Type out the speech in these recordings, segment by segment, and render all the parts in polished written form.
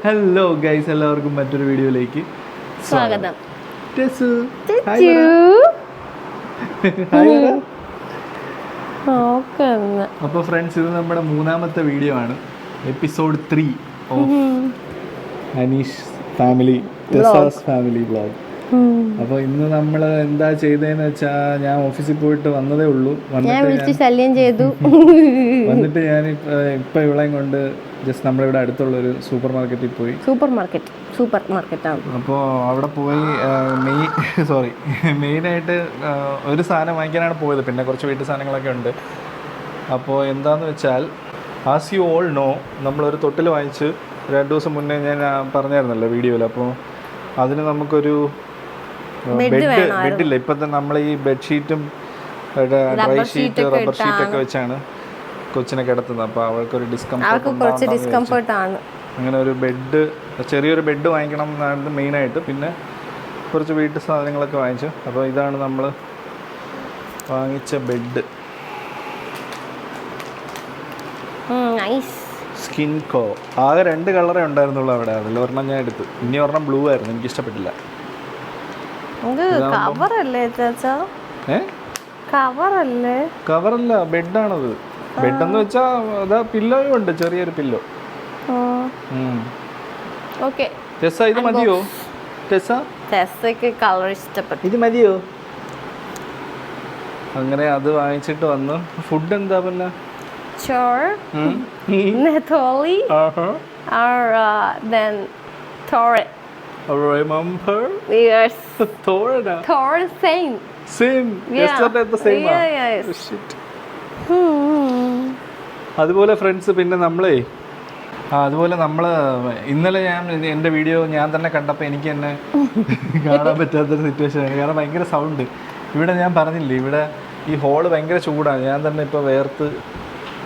Hello guys, എല്ലാവർക്കും മറ്റൊരു വീഡിയോയിലേക്ക് സ്വാഗതം. അപ്പോൾ ഫ്രണ്ട്സ്, ഇത് നമ്മുടെ മൂന്നാമത്തെ വീഡിയോ ആണ്, episode 3 of Aneesh family family vlog. അപ്പോൾ ഇന്ന് നമ്മൾ എന്താ ചെയ്തതെന്ന് വെച്ചാൽ, ഞാൻ ഓഫീസിൽ പോയിട്ട് വന്നതേ ഉള്ളൂ. ശല്യം ചെയ്തു. വന്നിട്ട് ഞാൻ ഇപ്പം ഇവളെയും കൊണ്ട് ജസ്റ്റ് നമ്മളിവിടെ അടുത്തുള്ളൊരു സൂപ്പർ മാർക്കറ്റിൽ പോയി. സൂപ്പർ മാർക്കറ്റാണ്. അപ്പോൾ അവിടെ പോയി മെയിനായിട്ട് ഒരു സാധനം വാങ്ങിക്കാനാണ് പോയത്. പിന്നെ കുറച്ച് വീട്ടു സാധനങ്ങളൊക്കെ ഉണ്ട്. അപ്പോൾ എന്താണെന്ന് വെച്ചാൽ, ആസ് യു ഓൾ നോ, നമ്മളൊരു തൊട്ടിൽ വാങ്ങിച്ച് 2 ദിവസം മുന്നേ ഞാൻ പറഞ്ഞായിരുന്നല്ലോ വീഡിയോയിൽ. അപ്പോൾ അതിന് നമുക്കൊരു ബെഡില്ല. ഇപ്പോഴത്തെ നമ്മൾ ഈ ബെഡ്ഷീറ്റും ഡ്രൈ ഷീറ്റ്, റബ്ബർ ഷീറ്റൊക്കെ വെച്ചാണ് കൊച്ചിനെ കിടത്തുന്നത്. അപ്പോൾ അവൾക്കൊരു ഡിസ്കംഫർട്ട് ആണ്. അങ്ങനെ ഒരു ബെഡ്, ചെറിയൊരു ബെഡ് വാങ്ങിക്കണം എന്നാണ് മെയിനായിട്ട്. പിന്നെ കുറച്ച് വീട്ടു സാധനങ്ങളൊക്കെ വാങ്ങിച്ചു. അപ്പോൾ ഇതാണ് നമ്മൾ വാങ്ങിച്ച ബെഡ്. സ്കിൻകോ. ആകെ 2 കളറേ ഉണ്ടായിരുന്നുള്ളൂ അവിടെ. അതിൽ ഒരെണ്ണം ഞാൻ എടുത്തു. ഇനി ഒരെണ്ണം ബ്ലൂ ആയിരുന്നു, എനിക്ക് ഇഷ്ടപ്പെട്ടില്ല. കവറല്ല, ബെഡാണത്. ബെഡെന്ന് വെച്ചാൽ അതാ പില്ലോയും ഉണ്ട്, ചെറിയൊരു പില്ലോ. ഇത് മതിയോ? ഇത് മതിയോ? അങ്ങനെ അത് വാങ്ങിച്ചിട്ട് വന്നു. ഫുഡ് എന്താ പിന്നെ? അതുപോലെ ഫ്രണ്ട്സ്, പിന്നെ നമ്മൾ ഇന്നലെ എൻ്റെ വീഡിയോ ഞാൻ തന്നെ കണ്ടപ്പോൾ എനിക്ക് തന്നെ കാണാൻ പറ്റാത്തൊരു സിറ്റുവേഷനാണ്. കാരണം ഭയങ്കര സൗണ്ട്. ഇവിടെ ഞാൻ പറഞ്ഞില്ലേ, ഇവിടെ ഈ ഹോള് ഭയങ്കര ചൂടാണ്. ഞാൻ തന്നെ ഇപ്പോൾ വേർത്ത്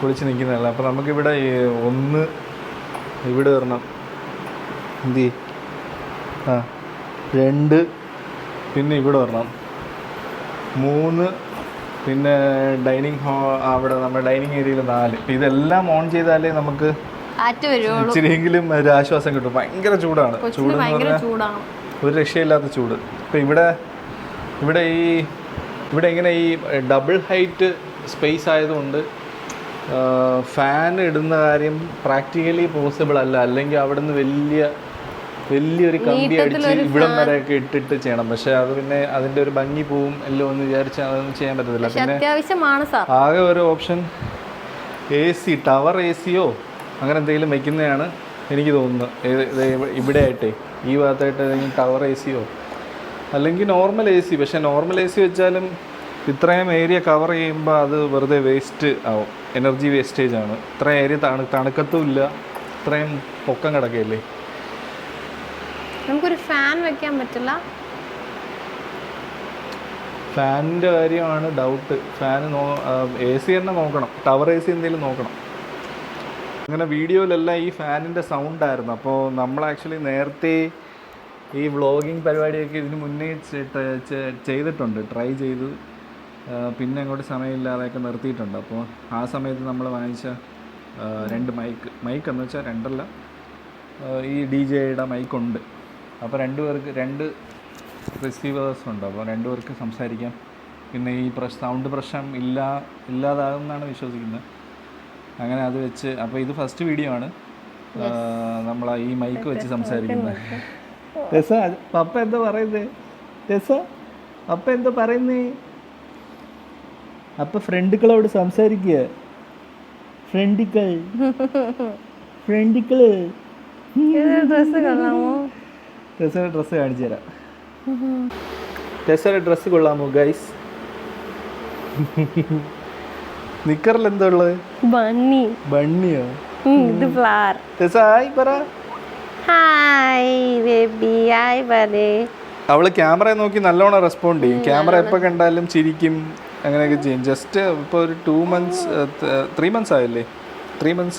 കുളിച്ച് നിൽക്കുന്നതല്ല. അപ്പോൾ നമുക്കിവിടെ ഇവിടെ വരണം. 2, പിന്നെ ഇവിടെ വരണം 3, പിന്നെ ഡൈനിങ് അവിടെ നമ്മുടെ ഡൈനിങ് ഏരിയയിൽ 4. ഇതെല്ലാം ഓൺ ചെയ്താലേ നമുക്ക് ഇച്ചിരിയെങ്കിലും ഒരു ആശ്വാസം കിട്ടും. ഭയങ്കര ചൂടാണ്. ഒരു രക്ഷയില്ലാത്ത ചൂട്. ഇപ്പം ഇവിടെ ഇങ്ങനെ ഈ ഡബിൾ ഹൈറ്റ് സ്പേസ് ആയതുകൊണ്ട് ഫാൻ ഇടുന്ന കാര്യം പ്രാക്ടിക്കലി പോസിബിൾ അല്ല. അല്ലെങ്കിൽ അവിടെ നിന്ന് വലിയൊരു കമ്പി അടിച്ച് ഇവിടം വരെയൊക്കെ ഇട്ടിട്ട് ചെയ്യണം. പക്ഷെ അത് പിന്നെ അതിൻ്റെ ഒരു ഭംഗി പോവും എല്ലോ എന്ന് വിചാരിച്ചാൽ അതൊന്നും ചെയ്യാൻ പറ്റത്തില്ല. പിന്നെ ആകെ ഒരു ഓപ്ഷൻ AC, ടവർ ACയോ അങ്ങനെ എന്തെങ്കിലും വെക്കുന്നതാണ് എനിക്ക് തോന്നുന്നത്. ഇവിടെ ആയിട്ടേ ഈ ഭാഗത്തായിട്ട് ഏതെങ്കിലും ടവർ ACയോ അല്ലെങ്കിൽ നോർമൽ AC. പക്ഷേ നോർമൽ AC വെച്ചാലും ഇത്രയും ഏരിയ കവർ ചെയ്യുമ്പോൾ അത് വെറുതെ വേസ്റ്റ് ആവും, എനർജി വേസ്റ്റേജ് ആണ്. ഇത്രയും ഏരിയ തണുക്കത്തും ഇല്ല, ഇത്രയും പൊക്കം കിടക്കുകയല്ലേ. നമുക്കൊരു ഫാൻ വെക്കാൻ പറ്റില്ല. ഫാനിൻ്റെ കാര്യമാണ് ഡൗട്ട്. AC തന്നെ നോക്കണം, ടവർ AC എന്തെങ്കിലും നോക്കണം. അങ്ങനെ വീഡിയോയിലെല്ലാം ഈ ഫാനിൻ്റെ സൗണ്ടായിരുന്നു. അപ്പോൾ നമ്മൾ ആക്ച്വലി നേരത്തെ ഈ വ്ളോഗിങ് പരിപാടിയൊക്കെ ഇതിന് മുന്നേ ചെയ്തിട്ടുണ്ട്, ട്രൈ ചെയ്ത്. പിന്നെ അങ്ങോട്ട് സമയമില്ലാതെയൊക്കെ നിർത്തിയിട്ടുണ്ട്. അപ്പോൾ ആ സമയത്ത് നമ്മൾ വാങ്ങിച്ച 2 മൈക്ക് എന്ന് വെച്ചാൽ 2 അല്ല, ഈ DJയുടെ മൈക്കുണ്ട്. അപ്പോൾ 2 പേർക്ക് 2 റിസീവേഴ്സ് ഉണ്ട്. അപ്പോൾ 2 പേർക്ക് സംസാരിക്കാം. പിന്നെ ഈ സൗണ്ട് പ്രശ്നം ഇല്ലാതാകുമെന്നാണ് വിശ്വസിക്കുന്നത്. അങ്ങനെ അത് വെച്ച്, അപ്പോൾ ഇത് ഫസ്റ്റ് വീഡിയോ ആണ് നമ്മൾ ഈ മൈക്ക് വെച്ച് സംസാരിക്കുന്നത്. പപ്പ എന്താ പറയുന്നത്? പപ്പ എന്താ പറയുന്നേ? അപ്പം ഫ്രണ്ടുക്കളോട് സംസാരിക്കുക. ഫ്രണ്ടുക്കൾ ഡ്രസ്സ് കാണിച്ചു തരാം. ഡ്രസ്സ് കൊള്ളാമോ ഗൈസ്? നിക്കറിൽ എന്താ ഉള്ളത്? ബണ്ണിയോ? ഇത് ഫ്ലവർ. ഹായ് പറ. ഹായ് ബേബി, ഹായ് പറേ. അവള് ക്യാമറ നോക്കി നല്ലോണം റെസ്പോണ്ട് ചെയ്യും. ക്യാമറ എപ്പോൾ കണ്ടാലും ചിരിക്കും, അങ്ങനെയൊക്കെ ചെയ്യും. ജസ്റ്റ് ഇപ്പോൾ ഒരു 3 months ആയില്ലേ? 3 months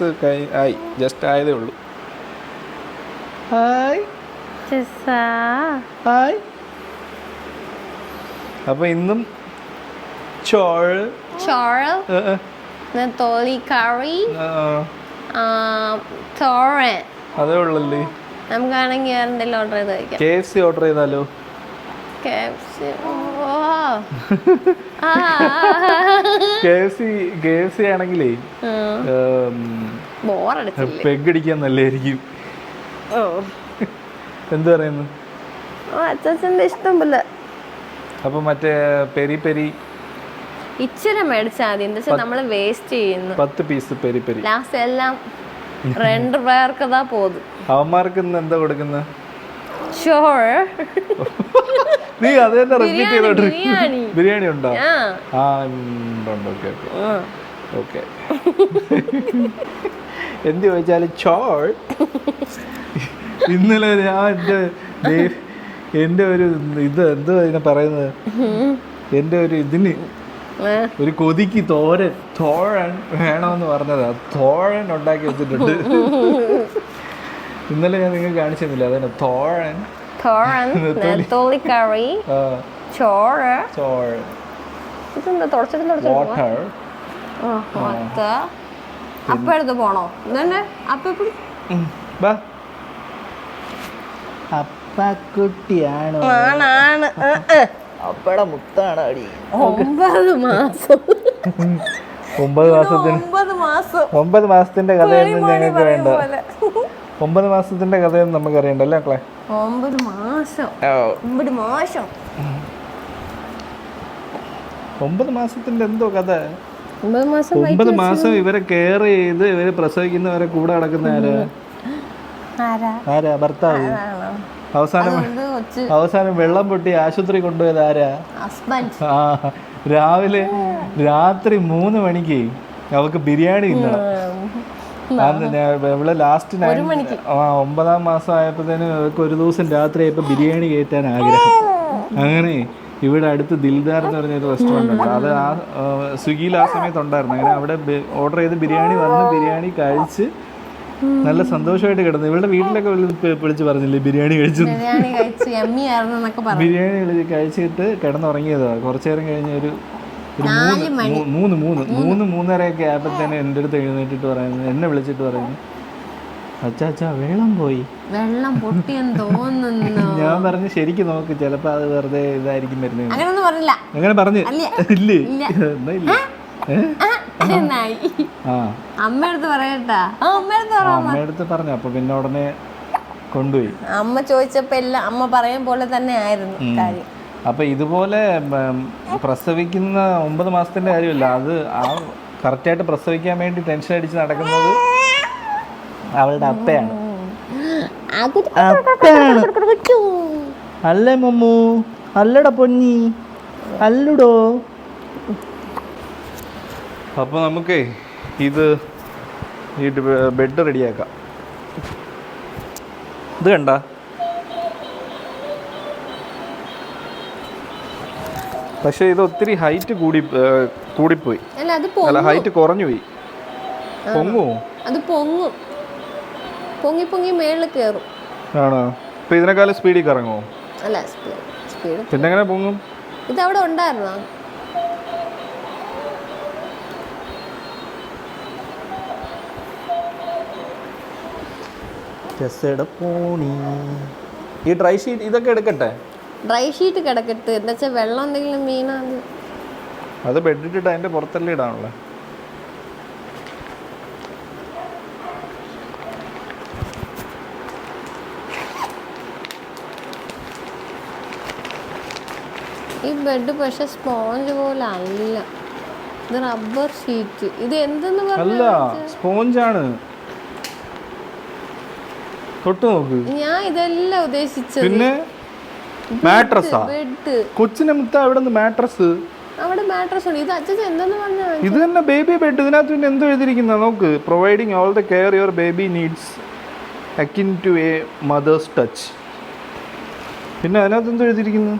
ആയി, ജസ്റ്റ് ആയതേ ഉള്ളൂ. Hi hi. അപ്പോൾ ഇന്നും ചോറ്, തോലി കറി, തോരൻ. അതേ ഉള്ളല്ലേ? നമുക്കാണെങ്കിൽ വേറെ എന്തെങ്കിലും ഓർഡർ ചെയ്ത് കഴിക്കാം. KFC ഓർഡർ ചെയ്താലോ? KFC. KFC ആണെങ്കിലേ ബോറടിച്ചില്ലേ? പെഗ് അടിക്കാൻ നല്ലതായിരിക്കും. എന്ത് പറയുന്നു? അച്ഛൻ്റെ ഇഷ്ടം പോലെ. അപ്പൊ മറ്റേ പെരി പെരി ഇച്ചിരി മേടിച്ചാൽ മതി. എന്താ വെച്ചാൽ നമ്മള് വേസ്റ്റ് ചെയ്യുന്നു. 10 പീസ് പെരി പെരി ലാസ്റ്റ് എല്ലാം 2 പേർക്കതാ പോകും. അവന്മാർക്ക് ഇന്ന് എന്താ കൊടുക്കുന്നത്? ചോറ്. നീ അത് തന്നെ റിപ്പീറ്റ് ചെയ്തോട്ട്. ബിരിയാണി. ബിരിയാണി ഉണ്ടോ? ആ ഉണ്ട്. Okay okay. എന്ത് ചോദിച്ചാലും ചോർ. ഇന്നലെ ഞാൻ എൻ്റെ ഒരു ഇത് എന്തോ ഇതിനെ പറയുന്നത്, എൻ്റെ ഒരു ഇതിന് ഒരു കൊതിക്ക് തോരൻ വേണമെന്ന് പറഞ്ഞതാ. തോരൻ ഉണ്ടാക്കി വെച്ചിട്ടുണ്ട്. ഇന്നലെ ഞാൻ നിങ്ങൾക്ക് കാണിച്ചു തന്നില്ല. അതന്നെ തോരൻ. കറി, ചോറ്, വാട്ടർ. അപ്പ എടുത്ത് പോണോ? ഇതന്നെ അപ്പക്കുട്ടിയാണോ? ആണ്. അപ്പടെ മുത്താണ് അടി. 9 മാസം. 9 മാസത്തിന്റെ കഥയൊന്നും ഞങ്ങൾക്ക് വേണ്ട. 9 മാസത്തിന്റെ കഥയൊന്നും നമുക്ക് അറിയണ്ടല്ലേ മക്കളെ? 9 മാസം. 9 മാസത്തിന്റെ എന്തോ കഥ? 9 മാസം ഇവരെ കെയർ ചെയ്ത് ഇവര് പ്രസവിക്കുന്നവരെ കൂടെ നടക്കുന്ന ആരാ? ഭർത്താവ്. അവസാനം വെള്ളം പൊട്ടി ആശുപത്രി കൊണ്ടുപോയത് ആരാ? രാത്രി 3 മണിക്ക് അവക്ക് ബിരിയാണി തിന്നണം. ഇവിടെ ലാസ്റ്റ് 9-ാം മാസം ആയപ്പോഴത്തേന് അവർക്ക് ഒരു ദിവസം രാത്രി ആയപ്പോൾ ബിരിയാണി കയറ്റാൻ ആഗ്രഹം. അങ്ങനെ ഇവിടെ അടുത്ത് ദിൽദാർ എന്ന് പറഞ്ഞൊരു റെസ്റ്റോറൻറ്റ് ഉണ്ട്. അത് സ്വിഗ്ഗിയിൽ ആ സമയത്ത് ഉണ്ടായിരുന്നു. അങ്ങനെ അവിടെ ഓർഡർ ചെയ്ത് ബിരിയാണി വന്ന് ബിരിയാണി കഴിച്ച് നല്ല സന്തോഷമായിട്ട് കിടന്നു. ഇവളുടെ വീട്ടിലൊക്കെ വിളിച്ച് പറഞ്ഞില്ലേ ബിരിയാണി കഴിച്ചു. ബിരിയാണി കഴിച്ചിട്ട് കിടന്നുറങ്ങിയതാണ്. കുറച്ചു നേരം കഴിഞ്ഞ് ഒരു 3:30 ആയപ്പോഴത്തേന് എൻ്റെ അടുത്ത് എഴുന്നേറ്റിട്ട് പറയുന്നത്, എന്നെ വിളിച്ചിട്ട് പറയുന്നു, അച്ഛാ വെള്ളം പോയി. വെള്ളം പൊട്ടിയെന്ന് തോന്നുന്നു. ഞാൻ പറഞ്ഞു ശരിക്കും നോക്ക്, ചിലപ്പോ അത് വെറുതെ ഇതായിരിക്കും വരുന്നത്. അങ്ങനെ പറഞ്ഞു ഇല്ലേ? അമ്മയടുത്ത് പറഞ്ഞു. അപ്പൊ പിന്നെ ഉടനെ കൊണ്ടുപോയി. അമ്മ ചോദിച്ചപ്പോ എല്ലാം അമ്മ പറയും പോലെ തന്നെ ആയിരുന്നു കാര്യം. അപ്പൊ ഇതുപോലെ പ്രസവിക്കുന്ന 9 മാസത്തിന്റെ കാര്യമല്ല, അത് ആ കറക്റ്റായിട്ട് പ്രസവിക്കാൻ വേണ്ടി ടെൻഷൻ അടിച്ച് നടക്കുന്നത് അവളുടെ അപ്പയാണ്. അല്ലേ മമ്മു? അല്ലടാ പൊന്നി, അല്ലടോ. അപ്പൊ നമുക്കേ ഇത് ഈ ബെഡ് റെഡിയാക്കാം. ഇത് കണ്ട, പക്ഷെ ഇത് ഒത്തിരി ഹൈറ്റ് കൂടിപ്പോയി. അല്ല, ഹൈറ്റ് കുറഞ്ഞു പോയി. പൊങ്ങുമോ? അത് പൊങ്ങി മേളിൽ കയറും. ആണോ? ഇപ്പൊ ഇതിനേക്കാളും സ്പീഡിൽ കറങ്ങുമോ? അല്ല, സ്പീഡ് പിന്നെ എങ്ങനെ പൊങ്ങും? ഇതവിടെ ഉണ്ടായിരുന്നോ? ഈ ഡ്രൈ ഷീറ്റ് ഇതൊക്കെ എടുക്കട്ടെ? ഡ്രൈ ഷീറ്റ് കിടക്കട്ടെ. എന്താ വെച്ചാൽ വെള്ളം എന്തെങ്കിലും വീണാൽ അത് ബെഡിട്ടിട്ട് അതിന്റെ പുറത്തല്ലേ ഇടാനുള്ളത്. ഈ ബെഡ് പക്ഷെ സ്പോഞ്ച് പോലെ അല്ല, ഇത് റബ്ബർ ഷീറ്റ്. ഇത് എന്തെന്ന് അല്ല, സ്പോഞ്ചാണ്. തൊട്ട് നോക്ക്. ഞാൻ ഇതെല്ലാം ഉദ്ദേശിച്ചത്. പിന്നെ മാട്രസാ? ബെഡ്. കൊച്ചിനെ മുത്ത അവിടെ മാട്രസ്. അവിടെ മാട്രസ് ഉണ്ട്. ഇത് അച്ഛൻ എന്തെന്ന് പറഞ്ഞാൽ ഇത് തന്നെ ബേബി ബെഡ്. ഇതിനകത്ത് പിന്നെ എന്തോ എഴുതിയിരിക്കുന്ന നോക്ക്. Providing all the care your baby needs akin to a mother's touch. പിന്നെ അതിനകത്ത് എന്തോ എഴുതിയിരിക്കുന്നു?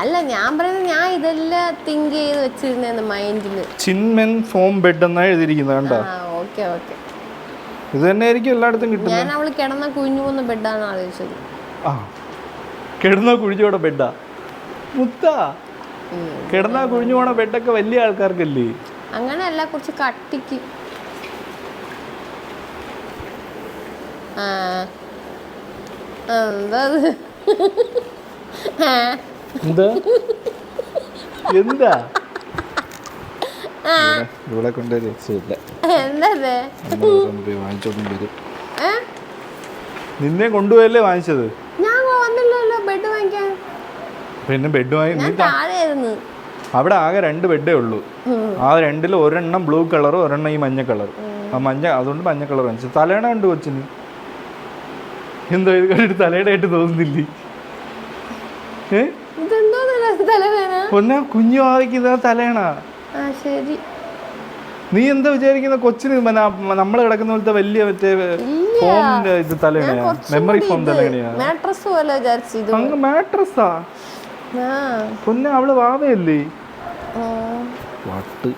അല്ല, ഞാൻ പറയുന്നത് ഞാൻ ഇതെല്ലാം തിങ്ക് ചെയ്ത് വെച്ചിരുന്ന മൈൻഡില്. ചിൻമെൻ ഫോം ബെഡ് എന്നാ എഴുതിയിരിക്കുന്നത് കണ്ടോ? ഓക്കെ. ഇത് തന്നെ ആയിരിക്കും എല്ലായിടത്തും കിട്ടുന്നത്. ഞാൻ അവള് കിടന്ന കുഞ്ഞു പോകുന്ന ബെഡാണ് ആലോചിച്ചത്. കിടന്ന കുഴിഞ്ഞോടെ ബെഡാ മുത്ത? കിടന്ന കുഴിഞ്ഞു പോണ ബെഡൊക്കെ വലിയ ആൾക്കാർക്കല്ലേ? അങ്ങനെയല്ല, കുറച്ച് കട്ടിക്ക്. ആ എന്താ അത്? എന്താ എന്താ ഇവിടെ കൊണ്ട് രക്ഷയില്ല. എന്താ വാങ്ങിച്ചോണ്ടും വരും. നിന്നെ കൊണ്ടുപോയല്ലേ വാങ്ങിച്ചത്? ഞാൻ വന്നില്ലല്ലോ ബെഡ് വാങ്ങിക്കാൻ. പിന്നെ ബെഡ് വാങ്ങി താഴെയായിരുന്നു. അവിടെ ആകെ 2 ബെഡേ ഉള്ളൂ. ആ 2-ൽ ഒരെണ്ണം ബ്ലൂ കളറും ഒരെണ്ണം ഈ മഞ്ഞ കളറും. ആ മഞ്ഞ അതുകൊണ്ട് മഞ്ഞ കളർ വാങ്ങിച്ചത്. തലേണ ഉണ്ട് കൊച്ചിന്. എന്തോ ഇത് കണ്ടിട്ട് തലേണയായിട്ട് തോന്നുന്നില്ലേ? ഒന്നാ കുഞ്ഞു വാദിക്കുന്ന തലേണ. ശരി, നീ എന്താ വിചാരിക്കുന്ന? കൊച്ചിന് നമ്മൾ കിടക്കുന്ന പോലത്തെ വലിയ മറ്റേ ഫോമിന്റെ ഇത് തലേണയാ, മെമ്മറി ഫോം തലേണയാ. അങ്ങ് മാട്രസാ പൊന്നെ. അവള് വാവയല്ലേ? വട്ട്.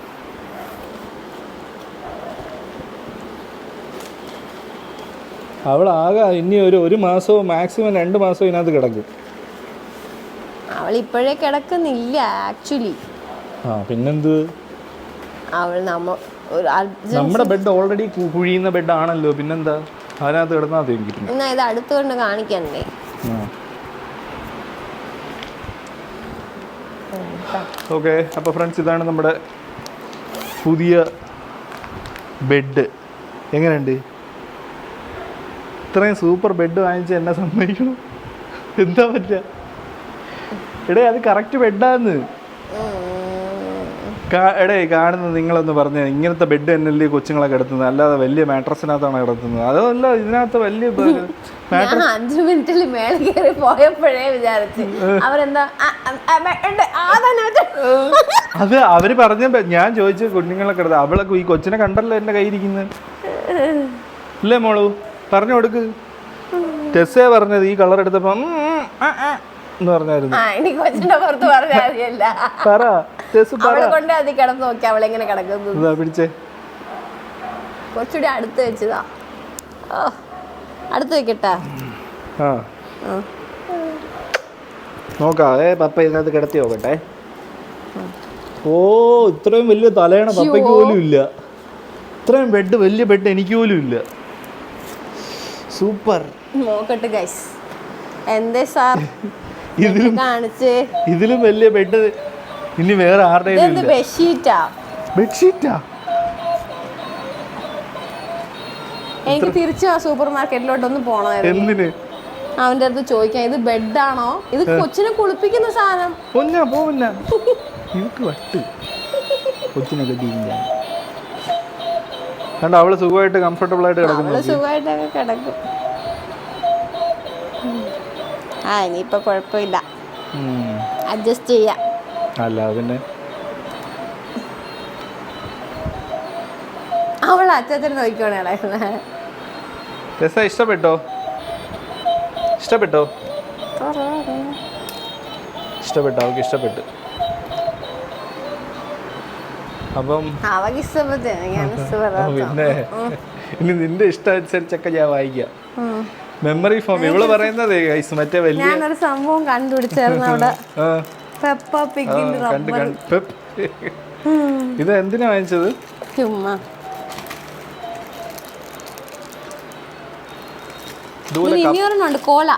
അവളാകെ ഇനി ഒരു മാസവും മാക്സിമം 2 മാസവും ഇതിനകത്ത് കിടക്കും. അവൾ ഇപ്പോഴേ കിടക്കുന്നില്ല ആക്ച്വലി. പിന്നെന്ത്? നമ്മുടെ ബെഡ് ഓൾറെഡി കുഴിയുന്ന ബെഡ് ആണല്ലോ, പിന്നെന്താ അതിനകത്ത് കിടന്നാ എന്നാ ഇത് അടുത്തുകൊണ്ട് കാണിക്കണ്ടേ? ഓക്കെ, അപ്പോൾ ഫ്രണ്ട്സ് ഇതാണ് നമ്മുടെ പുതിയ ബെഡ്. എങ്ങനെയുണ്ട്? ഇത്രയും സൂപ്പർ ബെഡ് വാങ്ങിച്ച് എന്നെ സമ്മതിക്കണം. എന്താ പറ്റുക? എടേ അത് കറക്റ്റ് ബെഡാന്ന്. എടേ കാണുന്നത് നിങ്ങളൊന്ന് പറഞ്ഞ ഇങ്ങനത്തെ ബെഡ് തന്നെയല്ലേ കൊച്ചുങ്ങളെ കിടത്തുന്നത്, അല്ലാതെ വലിയ മാട്രസിനകത്താണ് കിടത്തുന്നത്. അതല്ല ഇതിനകത്ത് വലിയ 5 മിനിറ്റിൽ മേലെ കയറി പോയപ്പോഴേ വിചാരിച്ചു അവരെന്താ അത് അവര് പറഞ്ഞ. ഞാൻ ചോദിച്ചു കുഞ്ഞുങ്ങളെ കിടത്ത അവളൊക്കെ ഈ കൊച്ചിനെ കണ്ടല്ലോ എന്റെ കയ്യിരിക്കുന്നത് ഇല്ലേ മോളു? പറഞ്ഞു കൊടുക്ക്. ടെസ്സേ പറഞ്ഞത് ഈ കളർ എടുത്തപ്പോ എന്ന് പറഞ്ഞായിരുന്നു. പിടിച്ചേ കുറച്ചുകൂടി അടുത്ത് വെച്ചതാ. അടുത്ത് വെക്കട്ടാ? നോക്കാവേ പപ്പ ഇതിനകത്ത് കിടത്തി നോക്കട്ടെ. ഓ ഇത്രയും വലിയ തലയണ പപ്പയ്ക്ക് പോലും ഇല്ല. ഇത്രയും ബെഡ്, വലിയ ബെഡ് എനിക്ക് പോലും ഇല്ല. സൂപ്പർ. നോക്കട്ടെ ഗൈസ്. എന്തേ സാർ കാണിച്ചേ? ഇതിലും വലിയ ബെഡ് ഇനി വേറെ ആരുടെയും. ബെഡ്ഷീറ്റാ? ബെഡ്ഷീറ്റാ? എനിക്ക് തിരിച്ചു ആ സൂപ്പർ മാർക്കറ്റിലോട്ടൊന്ന് പോണമായിരുന്നു. എന്തിന്? അവന്റെ അടുത്ത് ചോദിക്കാം ഇത് ബെഡാണോ, ഇത് കൊച്ചിനെ കുളിപ്പിക്കുന്ന സാധനം. കണ്ട അവള് സുഖമായിട്ട് കംഫർട്ടബിൾ ആയിട്ട് കിടക്കുന്നു. സുഖമായിട്ടൊക്കെ കിടക്കും. ഇനിയിപ്പൊ കുഴപ്പമില്ല, അഡ്ജസ്റ്റ് ചെയ്യാം. അല്ല പിന്നെ അവൾ അച്ഛനെ നോക്കിക്കോണേ. ഇഷ്ടപ്പെട്ടോ? ഇഷ്ടപ്പെട്ടോ? ഇഷ്ടപ്പെട്ടു. അവൾക്ക് ഇഷ്ടപ്പെട്ടു. അപ്പം പിന്നെ ഇനി നിന്റെ ഇഷ്ടം അനുസരിച്ചൊക്കെ ഞാൻ വായിക്കാം. മെമ്മറി ഫോം ഇവള് പറയുന്നത് മറ്റേ വലിയ ഞാനൊരു സംഭവം കണ്ടുപിടിച്ചായിരുന്നു അവിടെ. ഇത് എന്തിനാ വാങ്ങിച്ചത്? ചുമ്മാ കോല.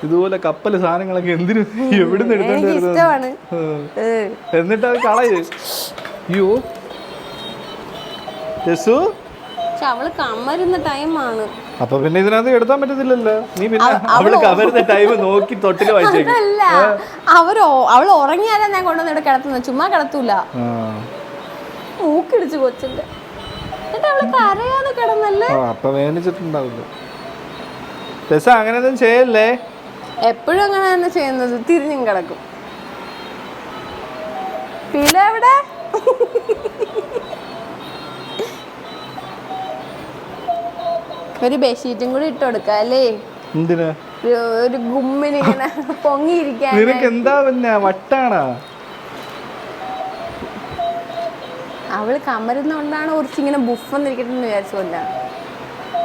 ഇതുപോലെ കപ്പല് സാധനങ്ങളൊക്കെ എന്തിനു എവിടുന്ന് എടുത്തോണ്ട് എന്നിട്ട് അത് കളയ്. അയ്യോ അവള് കമരുന്ന ടൈമാണ്. അപ്പൊ പിന്നെ ഇതിനകത്ത് എടുത്താൻ പറ്റത്തില്ലല്ലോ. നീ പിന്നെ അവള് കമരുന്ന ടൈം നോക്കി തൊട്ടില് വായിച്ചേക്കും. അവള് ഉറങ്ങിയാലേ ഞാൻ കൊണ്ടുവന്നിട്ട് കിടത്തുന്നത്, ചുമ്മാ കിടത്തൂല. മൂക്കിടിച്ചു കൊച്ചിന്റെ. എന്നിട്ട് അവള് കരയാതെ കിടന്നല്ലേ. അപ്പൊ വേദനിച്ചിട്ടുണ്ടാവില്ല. അങ്ങനെയൊന്നും ചെയ്യല്ലേ. എപ്പോഴും അങ്ങനെ തന്നെ ചെയ്യുന്നത്, തിരിഞ്ഞും കിടക്കും. പിന്നെ എവിടെ? ഒരു ബെഡ്ഷീറ്റും കൂടി ഇട്ട് കൊടുക്കാം അല്ലേ? എന്തിനാ? ഒരു ഗുമ്മിന് ഇങ്ങനെ പൊങ്ങിയിരിക്കാൻ. നിനക്ക് എന്താ പിന്നെ വട്ടാണാ? അവള് കമരുന്നോണ്ടാണ് കുറച്ച് ഇങ്ങനെ ബുഫെന്നിരിക്കട്ടെ എന്ന് വിചാരിച്ചോല്ല.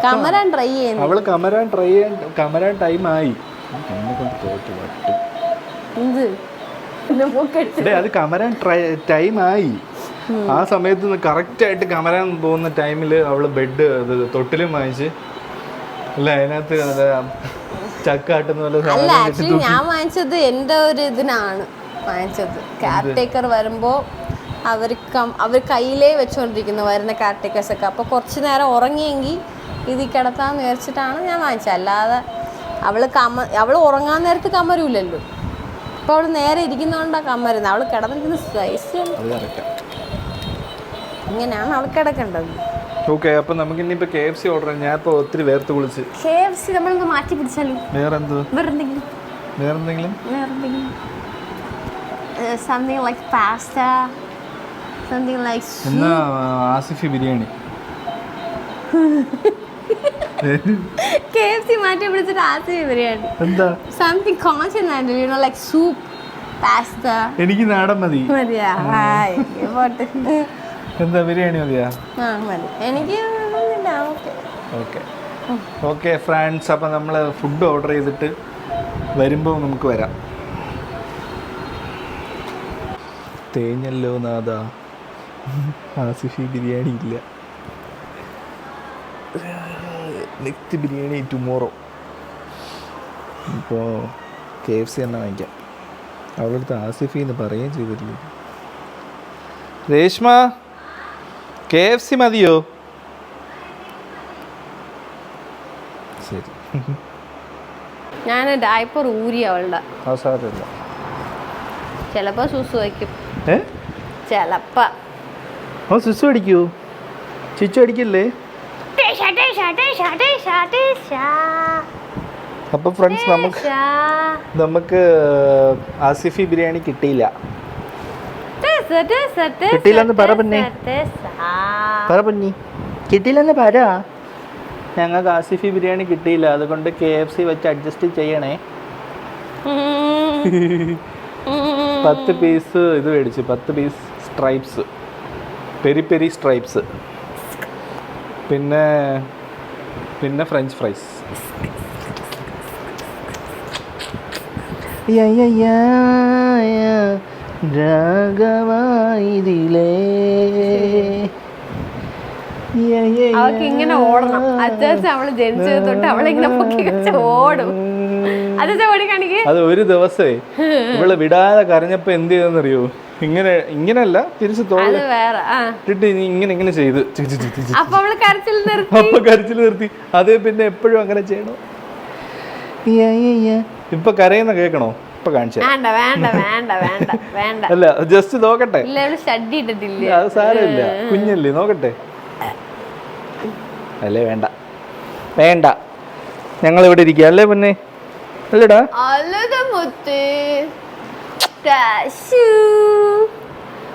കമരാൻ ട്രൈ ചെയ്യുന്നു. അവള് കമരാൻ ടൈം ആയി. അത് കമരാൻ ടൈം ആയി. ആ സമയത്ത് കറക്റ്റ് ആയിട്ട് കമരാൻ പോകുന്ന ടൈമില് അവള് ബെഡ് തൊട്ടിലും വാങ്ങിച്ച് അല്ല അതിനകത്ത് ചക്കാട്ടുന്ന പോലെ അല്ല സാധനം ആക്ച്വലി ഞാൻ വാങ്ങിച്ചത് എൻ്റെ ഒരു ഇതിനാണ് വാങ്ങിച്ചത്. കെയർ ടേക്കർ വരുമ്പോൾ അവർ കയ്യിലേ വെച്ചുകൊണ്ടിരിക്കുന്നു വരുന്ന കെയർ ടേക്കേഴ്സൊക്കെ. അപ്പോൾ കുറച്ച് നേരം ഉറങ്ങിയെങ്കിൽ ഇതിൽ കിടത്താന്ന് വിചാരിച്ചിട്ടാണ് ഞാൻ വാങ്ങിച്ചത്. അല്ലാതെ അവൾ ഉറങ്ങാൻ നേരത്ത് കമരൂല്ലല്ലോ. അപ്പോൾ അവൾ നേരെ ഇരിക്കുന്നതുകൊണ്ടാണ് കമരുന്നത്. അവൾ കിടന്നിരിക്കുന്ന സൈസ് ഇങ്ങനെയാണ് അവൾ കിടക്കേണ്ടത്. ഓക്കെ, അപ്പം നമുക്ക് ഇനിയിപ്പോൾ KFC ഓർഡർ ചെയ്യാം. ഞാൻ ഇപ്പോൾ ഒത്തിരി വേർത്ത് കുളിച്ച്. KFC നമ്മളൊന്ന് മാറ്റി പിടിച്ചാലോ? വേറെന്തെങ്കിലും something like pasta, something like എന്നാ ആസിഫി ബിരിയാണി. KFC മാറ്റി പിടിച്ചിട്ട് ആസിഫി ബിരിയാണി. എന്താ something concentrated, you know, like soup, pasta. എനിക്ക് നാടൻ മതി. മതിയാ? ഹായ് പോട്ടെ. എന്താ ബിരിയാണി മതിയാ? മതി. എനിക്ക് ഓക്കെ ഓക്കെ ഫ്രണ്ട്സ്, അപ്പം നമ്മൾ ഫുഡ് ഓർഡർ ചെയ്തിട്ട് വരുമ്പോൾ നമുക്ക് വരാം. തേഞ്ഞല്ലോ നാഥ, ആസിഫി ബിരിയാണി ഇല്ല. Next biryani tomorrow. ഇപ്പോൾ KFC തന്നെ വാങ്ങിക്കാം. അവളുടെ അടുത്ത് ആസിഫി എന്ന് പറയുകയും ചെയ്തിട്ടില്ല. രേഷ്മ, KFC മതിയോ? ശരി. ഞാൻ ഡയപ്പർ ഊരി അവളുടെ. സാരമില്ല. ചിലപ്പോൾ സുസു വയ്ക്കും. ചിലപ്പോൾ സുസു അടിക്കൂ? ചിച്ചു അടിക്കില്ലേ? അപ്പോൾ ഫ്രണ്ട്സ്, നമുക്ക് ആസിഫി ബിരിയാണി കിട്ടിയില്ല. കിട്ടിയില്ലെന്ന് പറ പൊന്നി, കിട്ടിയില്ലെന്ന് പറ. ഞങ്ങൾക്ക് ആസിഫി ബിരിയാണി കിട്ടിയില്ല, അതുകൊണ്ട് KFC വെച്ച് അഡ്ജസ്റ്റ് ചെയ്യണേ. 10 പീസ് ഇത് മേടിച്ചു, 10 പീസ് സ്ട്രൈപ്സ്, പെരി സ്ട്രൈപ്സ്, പിന്നെ ഫ്രഞ്ച് ഫ്രൈസ്. അവൾക്ക് ഇങ്ങനെ ഓടണം. അത്യാവശ്യം അവള് ജനിച്ചത് തൊട്ട് അവളിങ്ങനെ പൊക്കി വെച്ച് ഓടും. അത് ഒരു ദിവസമേ ഇവള് വിടാതെ കരഞ്ഞപ്പോ എന്ത് ചെയ്തെന്നറിയോ? ഇങ്ങനെയല്ല, തിരിച്ച് തോന്നിട്ട് ഇങ്ങനെ ചെയ്ത് അപ്പൊ കരച്ചിൽ നിർത്തി. അത് പിന്നെ എപ്പോഴും അങ്ങനെ ചെയ്യണോ? ഇപ്പൊ കരയുന്ന കേക്കണോ? ഇപ്പൊ കാണിച്ചു. അല്ല, ജസ്റ്റ് നോക്കട്ടെ. അത് സാരമില്ല, കുഞ്ഞല്ലേ, നോക്കട്ടെ. അല്ലേ വേണ്ട, ഞങ്ങൾ ഇവിടെ ഇരിക്കുക അല്ലേ പൊന്നെ? അല്ലടാ,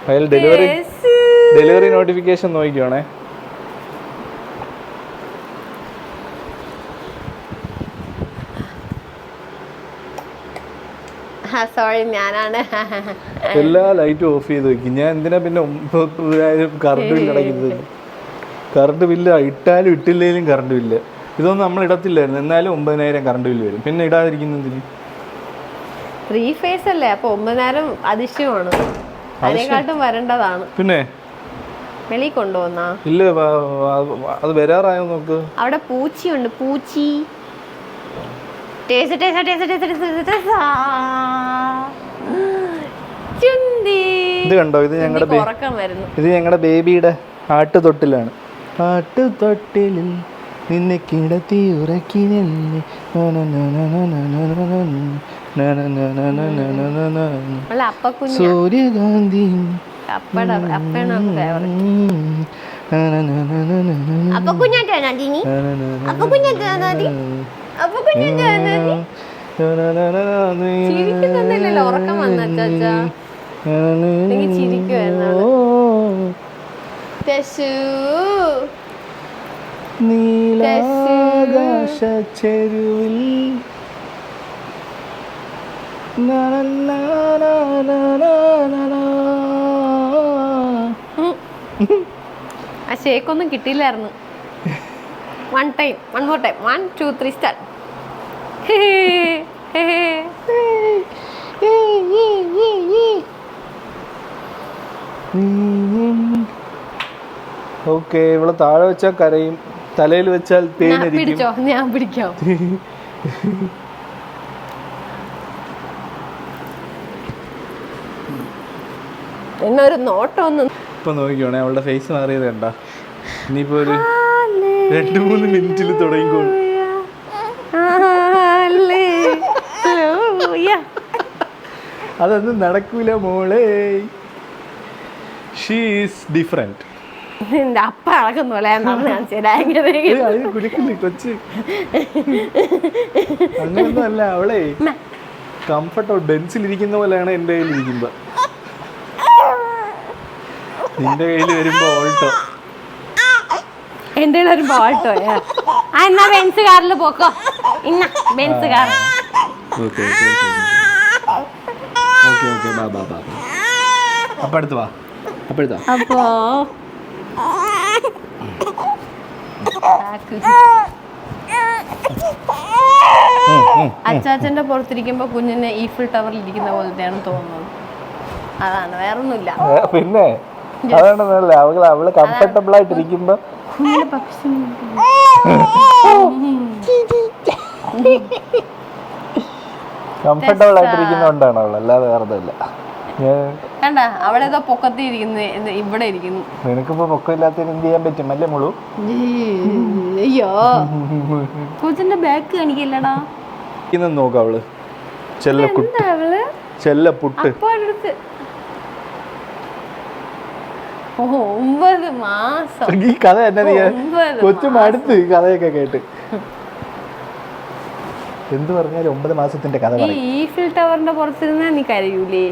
അതിൽ ഡെലിവറി നോട്ടിഫിക്കേഷൻ നോക്കിക്കോണേ. സോറി, ഞാനാണ്. എല്ലാ ലൈറ്റും ഓഫ് ചെയ്ത് വെക്കും. ഞാൻ എന്തിനാ പിന്നെ കറണ്ട് ബില്ല് അടയ്ക്കുന്നത്? കറണ്ട് ബില്ല് ഇട്ടാലും ഇട്ടില്ലെങ്കിലും കറണ്ട് ബില്ല്. ഇതൊന്നും നമ്മൾ ഇടത്തില്ലായിരുന്നു, എന്നാലും 9000 കറണ്ട് ബില്ല് വരും. പിന്നെ ഇടാതിരിക്കുന്നതിന് 3 ഫേസ് അല്ലേ, അപ്പൊ 9000 അതിശയമാണ്. അതിനെക്കാട്ടും വരേണ്ടതാണ്. പിന്നെ വെളി കൊണ്ടുവന്നാ ഇല്ല, അത് വരാറായോ നോക്ക്. അവിടെ പൂച്ചിയുണ്ട്, പൂച്ചി. ഇത് കണ്ടോ? ഇത് ഞങ്ങളുടെ ബേബിയുടെ ആട്ടുതൊട്ടിലാണ്. ആട്ടുതൊട്ടിലിൽ നിന്നെ കിടത്തി ഉറക്കിനല്ലേ സൂര്യകാന്തി. ഉറക്കം വന്ന നീലാകാശച്ചെരുവിൽ ആ ഷേക്കൊന്നും കിട്ടിയില്ലായിരുന്നു. 1 more time 1 2 3 start. ഓക്കെ, ഇവിടെ താഴെ വെച്ചാൽ കരയും, തലയിൽ വെച്ചാൽ തേനരിക്കും. പിടിച്ചോ, ഞാൻ പിടിക്കാം. എന്നൊരു നോട്ടം ഒന്ന് ഇപ്പൊ നോക്കിക്കോണേ, അവളുടെ ഫേസ് മാറിയത് കണ്ട. ഇനിയിപ്പോ ഒരു 2-3 മിനിറ്റിൽ തുടങ്ങിക്കോളും. അതൊന്നും നടക്കൂല മോളെ. She is different. നിന്റെ അപ്പ അളക്കുന്ന പോലെ കുലിക്കുന്നു കൊച്ച്. അങ്ങനൊന്നും അല്ല, അവളെ കംഫർട്ടബിൾ ബെൻസിലിരിക്കുന്ന പോലെയാണ് എൻ്റെ കയ്യിൽ ഇരിക്കുമ്പോ. നിന്റെ കയ്യിൽ വരുമ്പോ ഓൾട്ടോ, എന്റെ വരുമ്പോ ഓൾട്ടോയാ. എന്നാ ബെൻസ് കാറിൽ പോക്കോ. ഇന്ന ബെൻസ് കാർ. ഓക്കെ ബാ ബാ ബാ. അപ്പൊ അടുത്ത് വാ. അപ്പോ അച്ചാച്ചന്റെ പുറത്തിരിക്കുമ്പോ കുഞ്ഞിനെ ഈഫിൾ ടവറിൽ ഇരിക്കുന്ന പോലത്തെയാണ് തോന്നുന്നത്. അതാണ്, വേറൊന്നുമില്ല. പിന്നെ അതാണെന്നല്ല, അവള് കംഫർട്ടബിൾ ആയിട്ടിരിക്കുമ്പോ കംഫർട്ടബിൾ ആയിട്ടിരിക്കുന്നോണ്ടാണ് അവള്, അല്ലാതെ വേറെതല്ല. കണ്ട അവളേതോ പൊക്കത്തി ഇരിക്കുന്നു, ഇവിടെ ഇരിക്കുന്നു. നിനക്കിപ്പോ പൊക്കമില്ലാത്തതിന് എന്ത് ചെയ്യാൻ പറ്റും അല്ലേ മുളു? അയ്യോ, കൊച്ചിന്റെ ബാക്ക് കാണിക്കില്ലടാ. നോക്കാം അവള് ചെല്ലപ്പുട്ട്. 9 മാസം. ഈ കഥ എന്നാ കൊച്ചു മടുത്ത് കഥയൊക്കെ കേട്ട്. എന്ത് പറഞ്ഞാലും 9 മാസത്തിന്റെ കഥ. ഈഫിൽ ടവറിന്റെ പുറത്തിരുന്നാ നീ കരയൂലേ?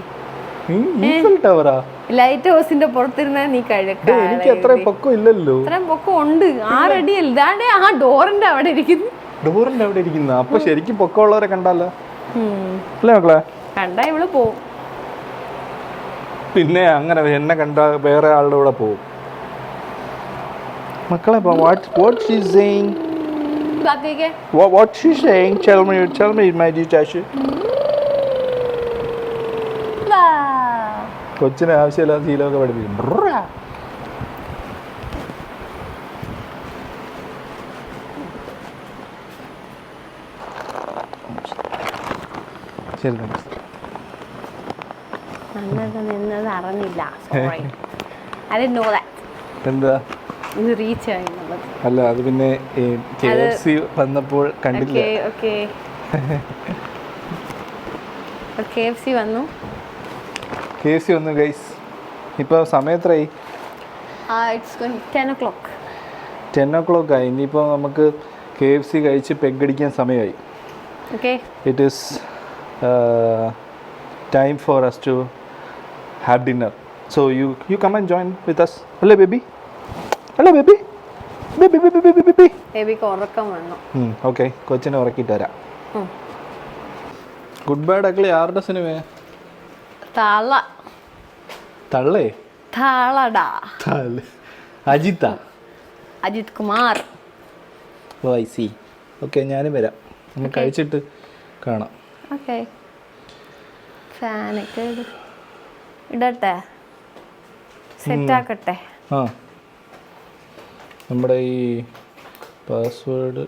ഈഫിൽ ടവറാ? ലൈറ്റ് ഹൗസിന്റെ പുറത്തിരുന്നാ നീ കഴുക. എനിക്ക് അത്രയും പൊക്കം ഇല്ലല്ലോ. അത്രയും പൊക്കം ഉണ്ട്. 6 അടിയല്ല. ഇതാണ്ടേ ആ ഡോറിന്റെ അവിടെ ഇരിക്കുന്നു. ഡോറിന്റെ അവിടെ ഇരിക്കുന്ന അപ്പൊ ശരിക്കും പൊക്കമുള്ളവരെ കണ്ടല്ലോ അല്ലേ മക്കളെ? കണ്ടാ ഇവള് പോവും. പിന്നെ അങ്ങനെ എന്നെ കണ്ട വേറെ ആളുടെ കൂടെ പോവും. മക്കളെ what she's saying? What she's saying? Tell me my dear. കൊച്ചിന് ആവശ്യമില്ലാത്ത ശീലമൊക്കെ പഠിപ്പിക്കും. ശരി, അറിഞ്ഞില്ല. എന്താ അല്ല, അത് പിന്നെ KFC വന്നപ്പോൾ കണ്ടില്ല. KFC വന്നു ഗൈസ്. ഇപ്പോൾ സമയം എത്രയായി? 10 o'clock ആയി. ഇനിയിപ്പോൾ നമുക്ക് KFC കഴിച്ച് പെഗടിക്കാൻ സമയമായി. It is time for us to have dinner. So you come and join with us. Hello baby. ബേബിക്ക് ഉറക്കം വന്നു. ഓക്കെ, കൊച്ചിനെ ഉറക്കിയിട്ട് വരാം. ഗുഡ് ബൈ ഡക്ലി. ആരുടെ സിനിമ? തള്ളേ? Ajith Kumar. Oh I see. Okay, ഞാനും വരാം. നമ്മൾ കഴിച്ചിട്ട് കാണാം. ഓക്കെ, ഫാനൊക്കെ ഇടട്ടെ, സെറ്റാക്കട്ടെ. ആ, നമ്മുടെ ഈ പാസ്വേഡ്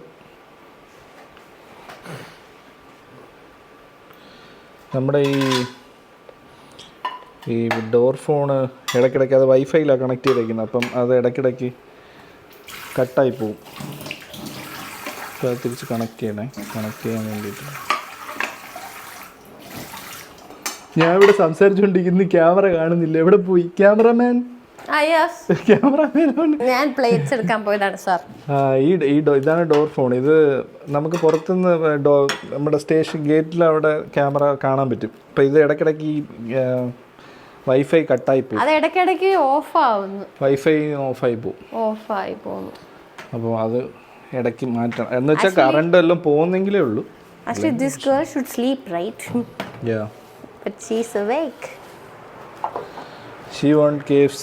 നമ്മുടെ ഈ ഡോർ ഫോണ് ഇടയ്ക്കിടയ്ക്ക് അത് വൈഫൈയിലാണ് കണക്ട് ചെയ്തേക്കുന്നത്. അപ്പം അത് ഇടയ്ക്കിടയ്ക്ക് കട്ടായി പോവും. അപ്പോൾ അത് തിരിച്ച് കണക്ട് ചെയ്യാൻ വേണ്ടിയിട്ട്. ഞാൻ ഇവിടെ സംസാരിച്ചുകൊണ്ടിരിക്കുന്നു, ക്യാമറ കാണുന്നില്ല. എവിടെ പോയി ക്യാമറമാൻ? ഞാൻ പ്ലേറ്റ്സ് എടുക്കാൻ പോയതാണ് സാർ. ഇതാണ് ഡോർ ഫോൺ. ഇത് നമുക്ക് പുറത്തുനിന്ന് നമ്മുടെ സ്റ്റേഷൻ ഗേറ്റിൽ അവിടെ ക്യാമറ കാണാൻ പറ്റും. അപ്പം ഇത് ഇടയ്ക്കിടയ്ക്ക് വൈഫൈ കട്ടായി പോകും. അത് ഇടയ്ക്കിടയ്ക്ക് വൈഫൈ ഓഫായി പോകും. അപ്പോൾ അത് ഇടയ്ക്ക് മാറ്റണം. എന്ന് വെച്ചാൽ കറണ്ട് എല്ലാം പോകുന്നെങ്കിലേ ഉള്ളൂ. Actually, this girl should sleep, right? Yeah. But she's awake. She want KFC.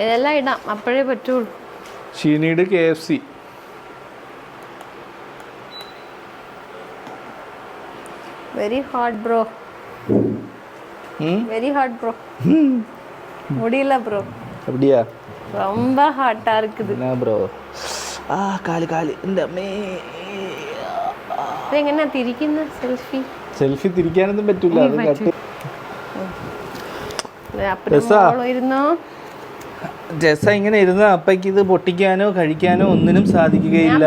ഇതെല്ലാം ഇടാം, അപ്പോഴേ പറ്റുള്ളൂ. She need KFC. Very hot, bro. Very hot, bro. முடியல bro. அப்படியா? ரொம்ப ஹாட்டா இருக்குது. என்ன ப்ரோ കാല് എൻ്റെ അമ്മേ. ഇതെങ്ങനെ തിരിക്കുന്ന സെൽഫി? സെൽഫി തിരിക്കാനൊന്നും പറ്റൂല, അത് കട്ട്. ഇരുന്നോ ജസ ഇങ്ങനെ ഇരുന്ന അപ്പയ്ക്ക് ഇത് പൊട്ടിക്കാനോ കഴിക്കാനോ ഒന്നിനും സാധിക്കുകയില്ല.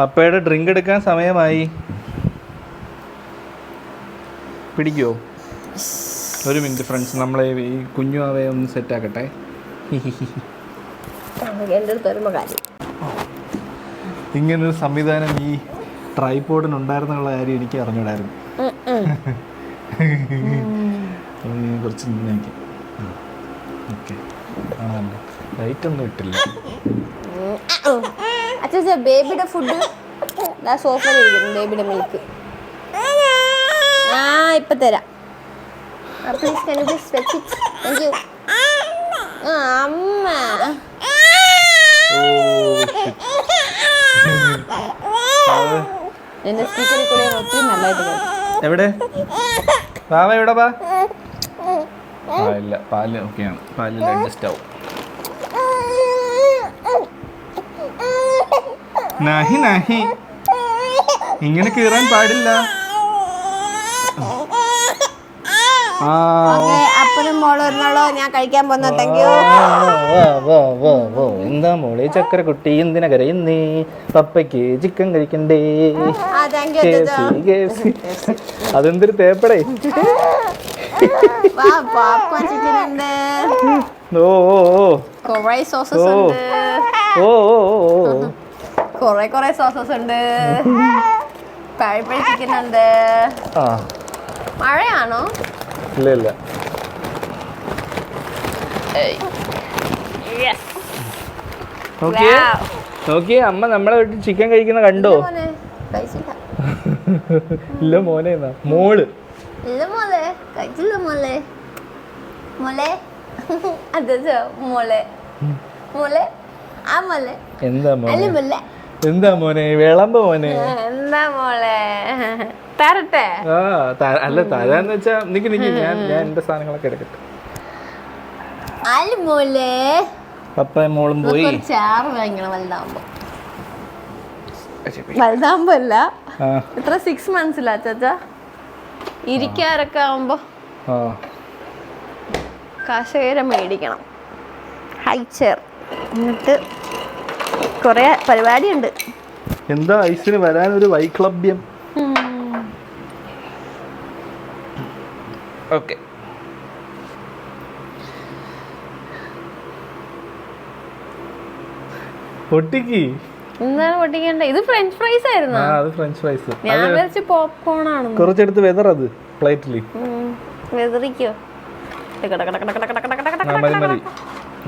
അപ്പയുടെ ഡ്രിങ്ക് എടുക്കാൻ സമയമായി. പിടിക്കോ? ഒരു മിനിറ്റ് ഫ്രണ്ട്സ്, നമ്മളെ ഈ കുഞ്ഞു അവയെ ഒന്ന് സെറ്റ് ആക്കട്ടെ. ഇങ്ങനൊരു സംവിധാനം ഈ ട്രൈപോഡിന് ഉണ്ടായിരുന്നുള്ള കാര്യം എനിക്ക് അറിഞ്ഞൂടായിരുന്നു. കുറച്ച് നിന്നേക്ക്. ഓക്കെ, ആണല്ലോ, ലൈറ്റ് ഒന്നും ഇട്ടില്ല. അച്ഛാ ബേബിയുടെ ഫുഡ് സോഫയിലിരിക്കുന്നു, ബേബിയുടെ മിൽക്ക്. ആ ഇപ്പൊ തരാം. Please can you just fetch it? Thank you. അമ്മ എന്റെ സ്പീക്കറിൽ കൂടെ ഒത്തിരി നല്ലതായിട്ട് കേൾക്കും. എവിടെ ബാബ, എവിടെ ബാ? ആ ഇല്ല, പാല് ഓക്കെയാണ്, പാലിൽ അഡ്ജസ്റ്റ് ആവും. നാഹി നാഹി, ഇങ്ങനെ കീറാൻ പാടില്ല. അപ്പനും മോളും ഇരുന്നോളൂ, ഞാൻ കഴിക്കാൻ പോന്ന. Thank you. എന്താ മോളെ ചക്കര കുട്ടി, എന്തിനാ കരയുന്നേ? പപ്പയ്ക്ക് ചിക്കൻ കഴിക്കണ്ടേ? അതെന്തൊരു തേപ്പടേ. പോപ്കോൺ ചിക്കൻ ഉണ്ട്, കുറേ സോസസ് ഉണ്ട്, കുറേ സോസസ് ഉണ്ട്, പഴപ്പഴ ചിക്കൻ ഉണ്ട്. മഴയാണോ? ഇല്ല ഇല്ല. നോക്കിയേ, അമ്മ നമ്മളെ വീട്ടിൽ ചിക്കൻ കഴിക്കുന്ന കണ്ടോ? ഇല്ല മോനെ, മോള് ഇല്ല മോളെ, കഴിച്ചില്ല മോളെ. മോളെ അതെ മോളെ, മോളെ ആ മോളെ. എന്താ മോനെ? മോളെ എന്താ മോനെ? വിളമ്പ മോനെ. എന്താ മോളെ? തരട്ടെ? അല്ല, തരാന്ന് വെച്ചാ നിക്ക് ഞാൻ എന്റെ സാധനങ്ങളൊക്കെ എടുക്കട്ടെ. മോളെ പപ്പയും മോളും പോയി. ചാറ് വാങ്ങിക്കണം വലുതാകുമ്പോ അല്ല, ഇത്ര 6 months ചാച്ചാ ഇരിക്കാരൊക്കെ ആവുമ്പോ കസേര മേടിക്കണം, ഹൈ ചെയർ. എന്നിട്ട് കൊറേ പരിപാടിയുണ്ട്. എന്താ ഐസിന് വരാനൊരു വൈക്ലഭ്യം? ഓക്കെ, പൊട്ടിക്ക്. എന്താണ് പൊട്ടിക്കണ്ടേ? ഇത് ഫ്രഞ്ച് ഫ്രൈസ് ആയിരുന്നു. അത് ഫ്രഞ്ച് ഫ്രൈസ്. ഞാൻ വിചാരിച്ചു പോപ്കോൺ ആണ്. കുറച്ചെടുത്ത് വെതർ അത് പ്ലേറ്റില് വെതറിക്കോ? മതി മതി.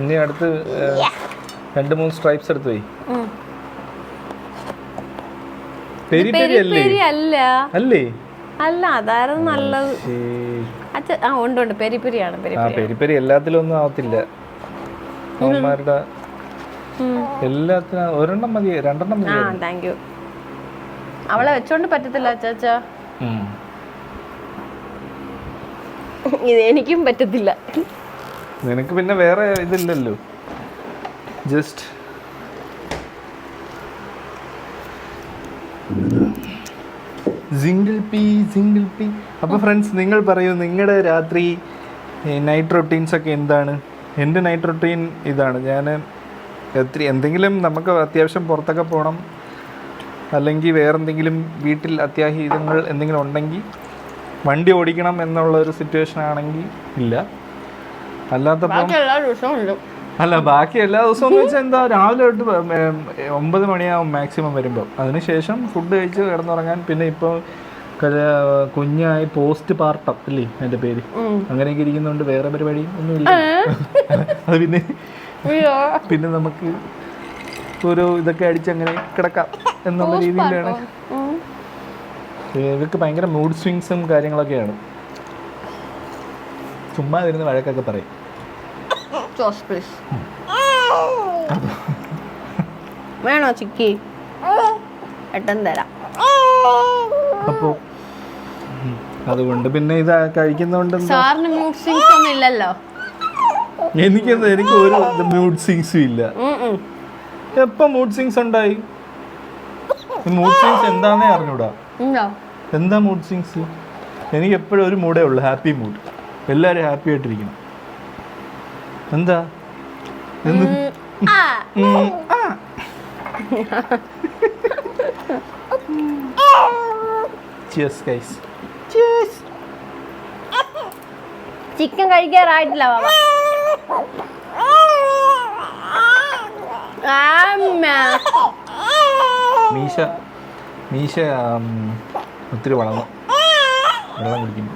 ഇനി അടുത്ത് 2-3 സ്ട്രൈപ്സ് എടുത്ത് പോയി. പെരി പെരി അല്ലേ? അല്ലേ? അല്ല, അതായിരുന്നു നല്ലത്. ഉണ്ട്, പെരി പെരിയാണ്. പെരി പെരി എല്ലാത്തിലും ഒന്നും ആവത്തില്ല. അവന്മാരുടെ എല്ലാത്തിനും ഒരെണ്ണം മതി, 2 മതി. Thank you. അവളെ വെച്ചോണ്ട് പറ്റത്തില്ല ചാച്ചാ, ഇത് എനിക്കും പറ്റത്തില്ല. നിനക്ക് പിന്നെ വേറെ ഇതില്ലല്ലോ, ജസ്റ്റ് സിംഗിൾ പീ. അപ്പോൾ ഫ്രണ്ട്സ്, നിങ്ങൾ പറയൂ, നിങ്ങളുടെ രാത്രി നൈറ്റ് റൊട്ടീൻസ് ഒക്കെ എന്താണ്? എൻ്റെ നൈറ്റ് റൊട്ടീൻ ഇതാണ്. ഞാൻ എന്തെങ്കിലും നമുക്ക് അത്യാവശ്യം പുറത്തൊക്കെ പോകണം, അല്ലെങ്കിൽ വേറെന്തെങ്കിലും വീട്ടിൽ അത്യാഹിതങ്ങൾ എന്തെങ്കിലും ഉണ്ടെങ്കിൽ വണ്ടി ഓടിക്കണം എന്നുള്ളൊരു സിറ്റുവേഷൻ ആണെങ്കിൽ ഇല്ല. അല്ലാത്തപ്പോൾ അല്ല, ബാക്കി എല്ലാ ദിവസവും എന്ന് വെച്ചാൽ എന്താ, രാവിലെ തൊട്ട് 9 മണിയാവും മാക്സിമം വരുമ്പോൾ. അതിനുശേഷം ഫുഡ് കഴിച്ച് കിടന്നുറങ്ങാൻ. പിന്നെ ഇപ്പോൾ കുഞ്ഞായി പോസ്റ്റ് പാർട്ടം അല്ലേ എൻ്റെ പേര്, അങ്ങനെയൊക്കെ ഇരിക്കുന്നതുകൊണ്ട് വേറെ പരിപാടിയും ഒന്നുമില്ല. അത് പിന്നെ നമുക്ക് ഒരു ഇതൊക്കെ അടിച്ചങ്ങനെ കിടക്കാം എന്നുള്ള രീതിയിലാണ്. ഇവർക്ക് ഭയങ്കര മൂഡ് സ്വിങ്സും കാര്യങ്ങളൊക്കെയാണ്. ചുമ്മാ ഇരുന്ന് വഴക്കൊക്കെ പറയും. വേണോ ചിക്കി? ഏട്ടൻ തരാം. അപ്പോൾ അതുകൊണ്ട് പിന്നെ ഇത് കഴിക്കുന്നതുകൊണ്ട് സാറിന് മൂഡ് സ്വിങ്സ് ഒന്നും ഇല്ലല്ലോ. എനിക്കെന്താ എനിക്ക് ഒരു മൂഡ് സിങ്സും ഇല്ല. എപ്പം മൂഡ് സിങ്സ് ഉണ്ടായി? മൂഡ് സിങ്സ് എന്താന്നേ അറിഞ്ഞൂടാ. എന്താ മൂഡ് സിങ്സ്? എനിക്ക് എപ്പോഴും ഒരു മൂഡേ ഉള്ളു, ഹാപ്പി മൂഡ്. എല്ലാവരും ഹാപ്പി ആയിട്ടിരിക്കണം. എന്താ ചിക്കൻ കഴിക്കാറായിട്ടില്ല ബാബ. മീശ മീശ ഒത്തിരി വളർന്നു. വെള്ളം കുടിക്കുന്നു.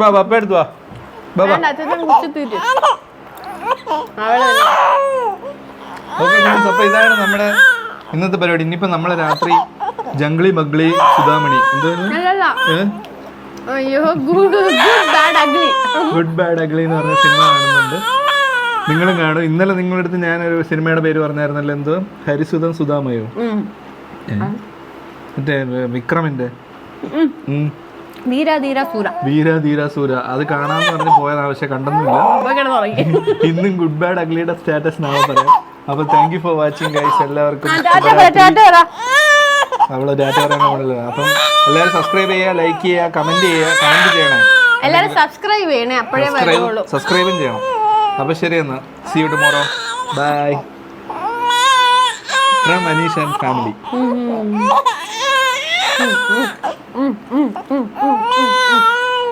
ബാബ അപ്പ എടുത്തു വാ. ബാബ ഓക്കെ ഫ്രണ്ട്സ്, അപ്പോൾ ഇതാണ് നമ്മുടെ ഇന്നത്തെ പരിപാടി. ഇനിയിപ്പോൾ നമ്മളെ രാത്രി ജംഗ്ലി ബഗ്ലി സുധാമണി ഗുഡ് ബാഡ് അഗ്ലി എന്ന് പറഞ്ഞ സിനിമ കാണുന്നുണ്ട്. നിങ്ങളും കാണും. ഇന്നലെ നിങ്ങളുടെ അടുത്ത് ഞാനൊരു സിനിമയുടെ പേര് പറഞ്ഞായിരുന്നല്ലോ, എന്തോ ഹരിസുധൻ സുധാമയോ, മറ്റേ വിക്രമിന്റെ വീര ധീര സൂര. അത് കാണാന്ന് പറഞ്ഞ് പോയത് ആവശ്യം കണ്ടൊന്നുമില്ല. ഇന്നും ഗുഡ് ബാഡ് അഗ്ലിയുടെ സ്റ്റാറ്റസ് നാളെ പറയാം. അപ്പൊ thank you for watching guys. എല്ലാവർക്കും അവള് ഡാറ്റ പറയാൻ പാടില്ല. അപ്പം എല്ലാവരും സബ്സ്ക്രൈബ് ചെയ്യുക, ലൈക്ക് ചെയ്യുക, കമന്റ് ചെയ്യണേ. എല്ലാവരും സബ്സ്ക്രൈബ് ചെയ്യണേ, അപ്പോഴേ വരുള്ളൂ. സബ്സ്ക്രൈബും ചെയ്യണം. അപ്പൊ ശരി എന്നാ, see you tomorrow. Bye from Aneesh and family.